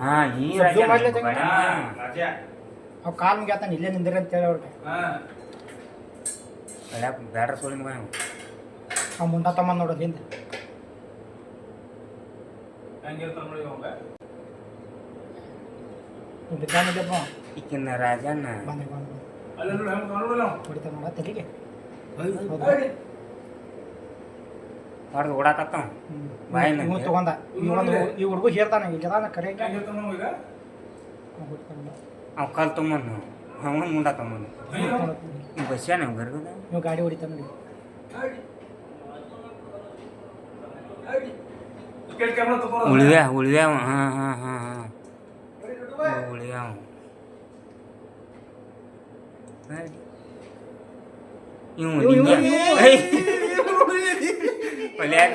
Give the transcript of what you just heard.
ಹಾ ಈ ಸಬ್ಜು ಮಾಡ್ಲಿ ರಾಜ ಜಂಗ. ರಾಜ ಅವ್ ಕಾಲ್ ಮುಗ್ಯಾತಾನ ಇಲ್ಲೇ ನಿಂದಿರಿ ಅಂತ ಹೇಳಿ ಅವ್ರಿಗೆ ಬ್ಯಾಡ್ರ ಸೋಳಿ ಮಗ ಅವ್ ಮುಂಡ ತಮ್ಮ ನೋಡೋದು ಹಿಂದೆ ಹಂಗಿರ್ತಾನ ನೋಡಿ ಅವಂಗ ಬಿದ್ದಾನಿದ್ದಪ್ಪ ಈಕಿನ ರಾಜನ ಬಂದೆ ಬಂದು ಅಲ್ಲಿ ನೋಡಿ ಹೆಂಗ್ ನೋಡಲ್ಲ ಹೊಡಿತಾನ ನೋಡ ತೆಲಿಗೆ ಹೊಡೆದು ಓಡಾಕತ್ತಾವ ಬಾಯಿನ ಇವ್ ತಗೊಂಡ ಈ ಹುಡುಗ ಹೇರ್ತಾನ ಈಗ ಕರೆ ಹೆಂಗಿರ್ತಾನ ಈಗ ಅವ್ ಕಾಲ್ ತೊಗೊಂಬಂದು ಅವನ್ ಮುಂಡ ತೊಗೊಂಬಂದು ಬಸ್ಯಾನ ಗರ್ಗದ ನೀವು ಗಾಡಿ ಹೊಡಿತಾನ ನೋಡಿ ಉಳಿವ್ಯಾವ ಹಾ ಹಾ ಹಾ ಹಾ ಉಳಿವ್ಯಾವ ಇವ್ ಒಲ್ಯಾಗ